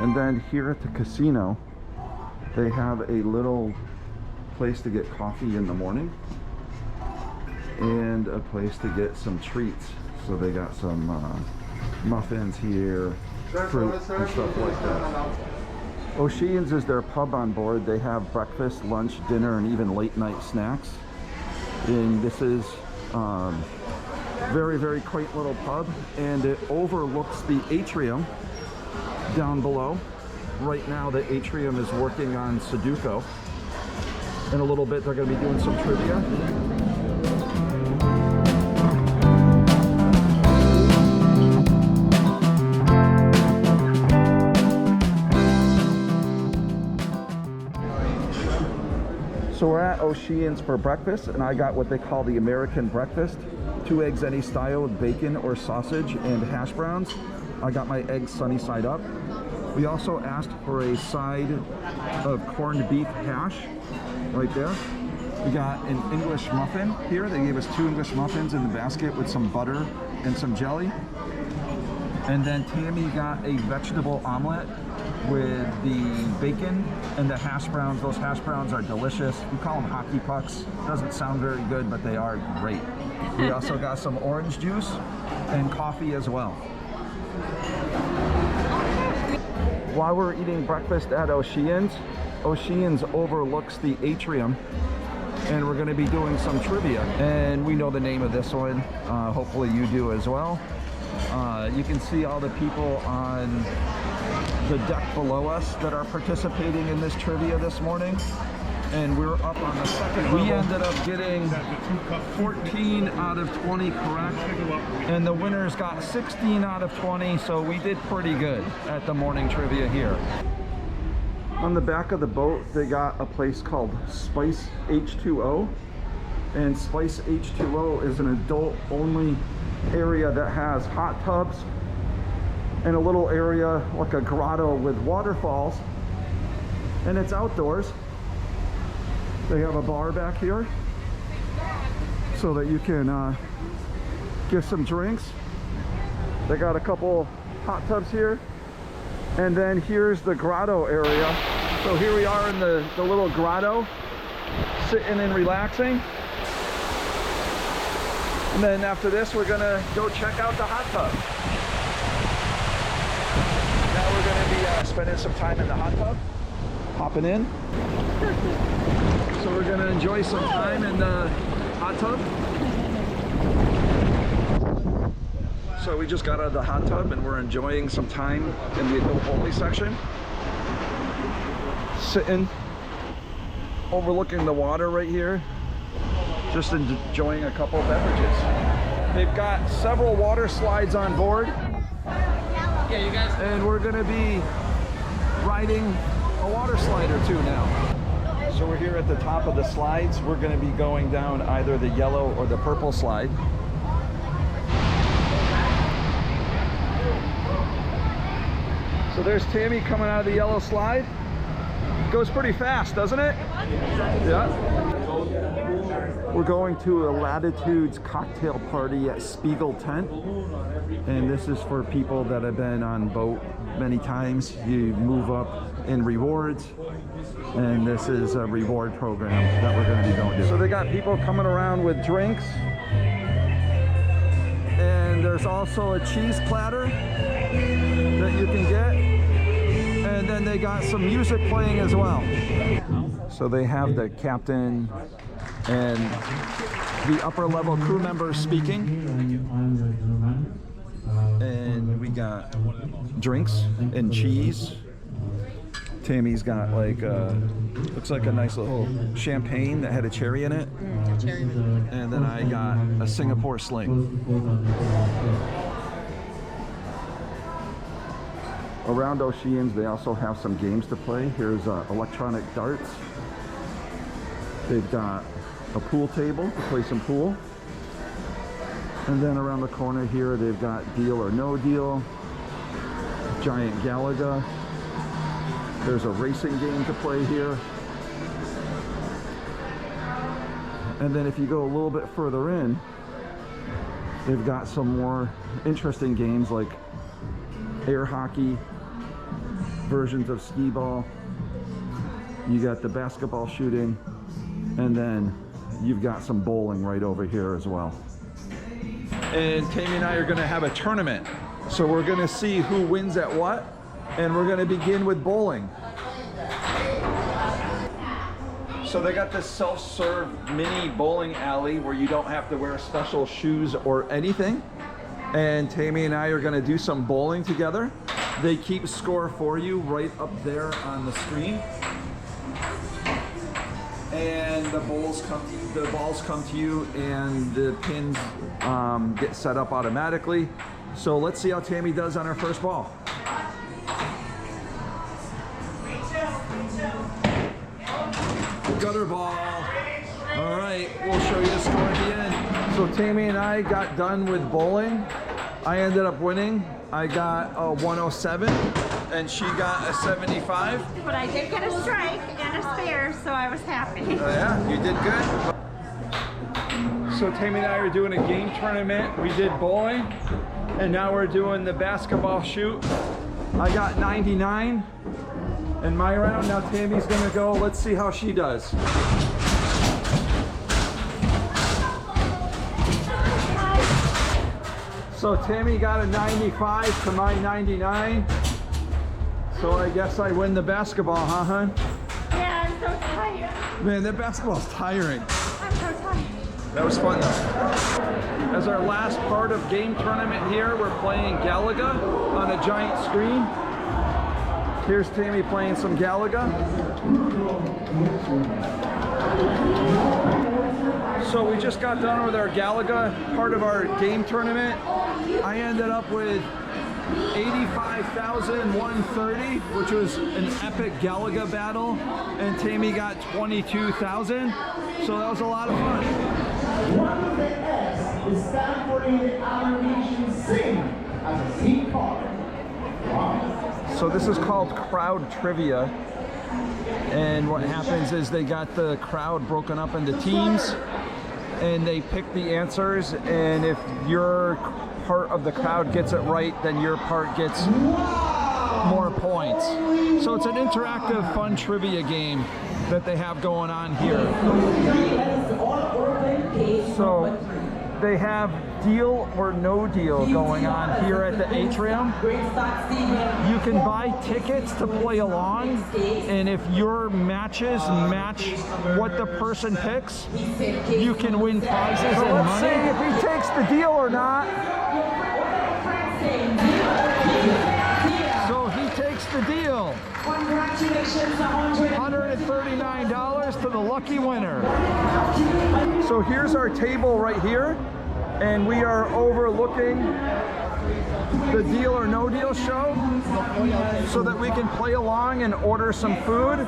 And then here at the casino, they have a little place to get coffee in the morning and a place to get some treats. So they got some muffins here, fruit and stuff like that. Oceans is their pub on board. They have breakfast, lunch, dinner, and even late night snacks. And this is very, very quaint little pub, and it overlooks the Atrium down below. Right now the Atrium is working on Sudoku. In a little bit they're going to be doing some trivia. So we're at Oceans for breakfast, and I got what they call the American breakfast. 2 eggs any style with bacon or sausage and hash browns. I got my eggs sunny side up. We also asked for a side of corned beef hash right there. We got an English muffin here. They gave us 2 English muffins in the basket with some butter and some jelly. And then Tammy got a vegetable omelet with the bacon and the hash browns. Those hash browns are delicious. We call them hockey pucks. Doesn't sound very good, but they are great. We also got some orange juice and coffee as well. While we're eating breakfast at Oceans, Oceans overlooks the Atrium, and we're going to be doing some trivia. And we know the name of this one. Hopefully you do as well. You can see all the people on the deck below us that are participating in this trivia this morning, and we're up on the second level. We ended up getting 14 out of 20 correct, and the winners got 16 out of 20, so we did pretty good at the morning trivia here. On the back of the boat they got a place called Spice H2O, and Spice H2O is an adult only area that has hot tubs and a little area like a grotto with waterfalls, and it's outdoors. They have a bar back here so that you can get some drinks. They got a couple hot tubs here, and then here's the grotto area. So here we are in the little grotto, sitting and relaxing. And then after this, we're gonna go check out the hot tub. Now we're gonna be spending some time in the hot tub, hopping in. So we're gonna enjoy some time in the hot tub. So we just got out of the hot tub and we're enjoying some time in the adult only section. Sitting, overlooking the water right here. Just enjoying a couple beverages. They've got several water slides on board. Yeah, you guys. And we're gonna be riding a water slide or 2 now. So we're here at the top of the slides. We're gonna be going down either the yellow or the purple slide. So there's Tammy coming out of the yellow slide. Goes pretty fast, doesn't it? Yeah. We're going to a Latitudes cocktail party at Spiegel Tent, and this is for people that have been on boat many times. You move up in rewards, and this is a reward program that we're going to be going to. So they got people coming around with drinks, and there's also a cheese platter that you can get, and then they got some music playing as well. So they have the captain and the upper level crew members speaking, and we got drinks and cheese. Tammy's got like looks like a nice little champagne that had a cherry in it, and then I got a Singapore sling. Around Oceans they also have some games to play. Here's electronic darts. They've got a pool table to play some pool, and then around the corner here they've got Deal or No Deal, giant Galaga. There's a racing game to play here, and then if you go a little bit further in, they've got some more interesting games like air hockey, versions of skee ball. You got the basketball shooting, and then you've got some bowling right over here as well. And Tammy and I are gonna have a tournament. So we're gonna see who wins at what, and we're gonna begin with bowling. So they got this self-serve mini bowling alley where you don't have to wear special shoes or anything. And Tammy and I are gonna do some bowling together. They keep score for you right up there on the screen. And the balls come to you, and the pins get set up automatically. So let's see how Tammy does on her first ball. Gutter ball. All right, we'll show you the score at the end. So Tammy and I got done with bowling. I ended up winning. I got a 107 and she got a 75. But I did get a strike and a spare, so I was happy. Yeah, you did good. So Tammy and I are doing a game tournament. We did bowling, and now we're doing the basketball shoot. I got 99 in my round. Now Tammy's gonna go. Let's see how she does. So Tammy got a 95 to my 99. So I guess I win the basketball, huh, hon? Yeah, I'm so tired. Man, that basketball's tiring. I'm so tired. That was fun though. As our last part of game tournament here, we're playing Galaga on a giant screen. Here's Tammy playing some Galaga. So we just got done with our Galaga part of our game tournament. I ended up with 85,130, which was an epic Galaga battle, and Tammy got 22,000. So that was a lot of fun. One of the S is stand for the Norwegian sing as a team card. Wow. So this is called crowd trivia, and what happens is they got the crowd broken up into teams, and they pick the answers, and if your part of the crowd gets it right, then your part gets more points. So it's an interactive, fun trivia game that they have going on here. So they have deal or no deal going on here at the Atrium. You can buy tickets to play along, and if your matches match what the person picks, you can win prizes and money. Let's see if he takes the deal or not. So he takes the deal. Congratulations, $139 to the lucky winner. So here's our table right here, and we are overlooking the Deal or No Deal show so that we can play along and order some food.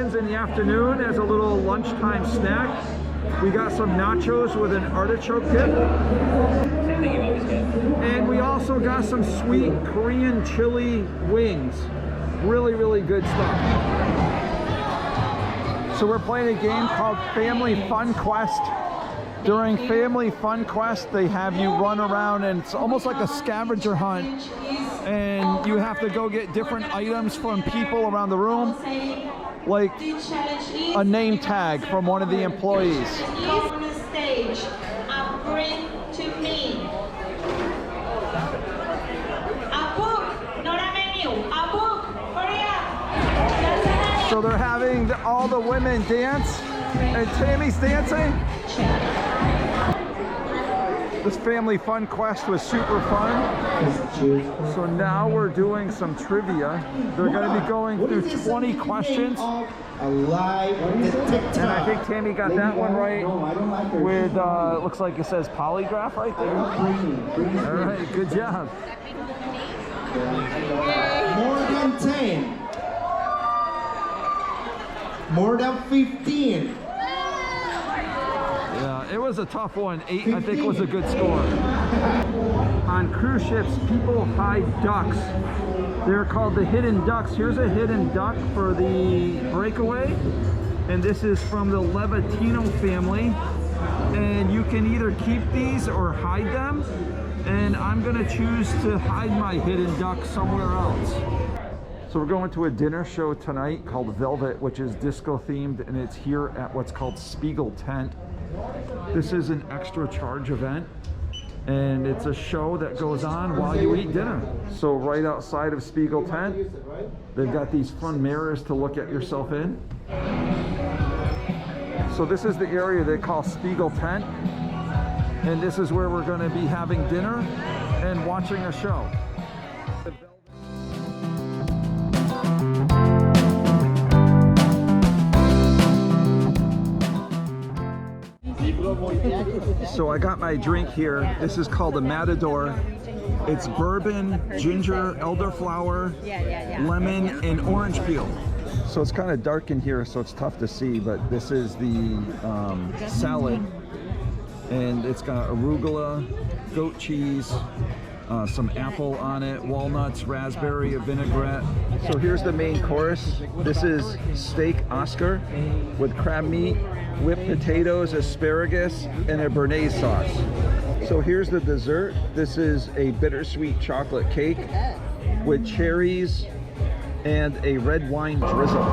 In the afternoon as a little lunchtime snack, we got some nachos with an artichoke dip, and we also got some sweet Korean chili wings. Really good stuff. So we're playing a game called Family Fun Quest. During Family Fun Quest, they have you run around, and it's almost like a scavenger hunt, and you have to go get different items from people around the room, like a name tag from one of the employees. On the stage, bring to me a book, not a menu, a book. Hurry up. So they're having all the women dance, and Tammy's dancing. This family fun quest was super fun. So now we're doing some trivia. They're going to be going through 20 questions. And I think Tammy got that one right with, looks like it says polygraph right there. All right, good job. More than 10. More than 15. Yeah, it was a tough one. 8, I think, was a good score. On cruise ships, people hide ducks. They're called the hidden ducks. Here's a hidden duck for the Breakaway. And this is from the Levatino family. And you can either keep these or hide them. And I'm gonna choose to hide my hidden duck somewhere else. So we're going to a dinner show tonight called Velvet, which is disco themed, and it's here at what's called Spiegel Tent. This is an extra charge event, and it's a show that goes on while you eat dinner. So right outside of Spiegel Tent, they've got these fun mirrors to look at yourself in. So this is the area they call Spiegel Tent, and this is where we're going to be having dinner and watching a show. So I got my drink here. This is called a Matador. It's bourbon, ginger, elderflower, lemon, and orange peel. So it's kind of dark in here, so it's tough to see, but this is the salad. And it's got arugula, goat cheese, some apple on it, walnuts, raspberry, a vinaigrette. So here's the main course. This is steak Oscar with crab meat, whipped potatoes, asparagus, and a béarnaise sauce. So here's the dessert. This is a bittersweet chocolate cake with cherries and a red wine drizzle.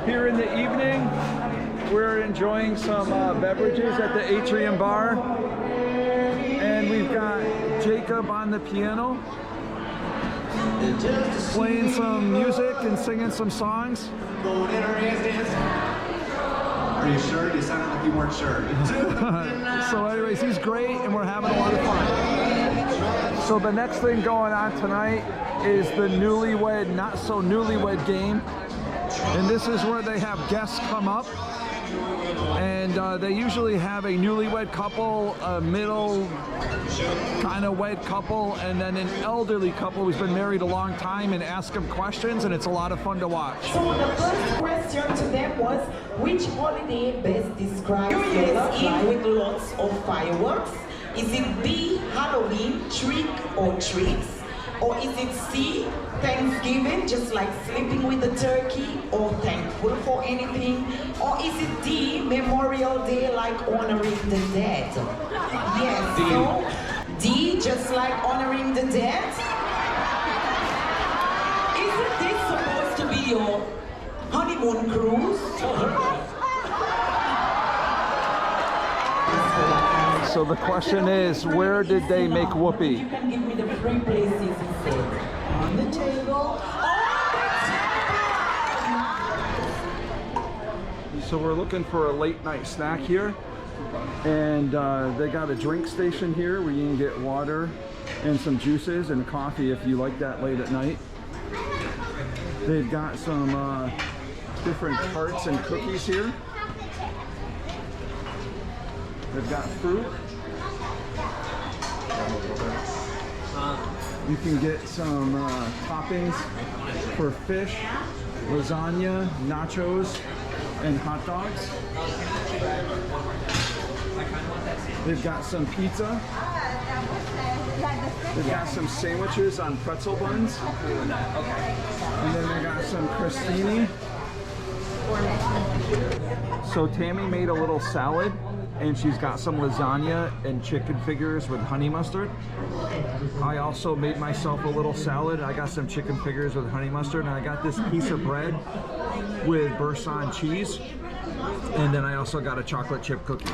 Here in the evening, we're enjoying some beverages at the Atrium bar, and we've got Jacob on the piano, playing some music and singing some songs. Are you sure? You sounded like you weren't sure. So anyways, he's great, and we're having a lot of fun. So the next thing going on tonight is the Newlywed, not so Newlywed Game. And this is where they have guests come up, and they usually have a newlywed couple, a middle kind of wed couple, and then an elderly couple who's been married a long time, and ask them questions, and it's a lot of fun to watch. So the first question to them was, which holiday best describes New Year's Eve with lots of fireworks? Is it B, Halloween, trick or treats? Or is it C, Thanksgiving, just like sleeping with the turkey, or thankful for anything? Or is it D, Memorial Day, like honoring the dead? Yes, so D, just like honoring the dead? Isn't this supposed to be your honeymoon cruise? So the question is, where did they make whoopee? You can give me the three places instead. On the table. So we're looking for a late night snack here, and they got a drink station here where you can get water and some juices and coffee if you like that late at night. They've got some different tarts and cookies here. They've got fruit, You can get some toppings for fish, lasagna, nachos, and hot dogs. They've got some pizza. They've got some sandwiches on pretzel buns. And then they got some crostini. So Tammy made a little salad, and she's got some lasagna and chicken fingers with honey mustard. I also made myself a little salad. I got some chicken fingers with honey mustard, and I got this piece of bread with Boursin cheese. And then I also got a chocolate chip cookie.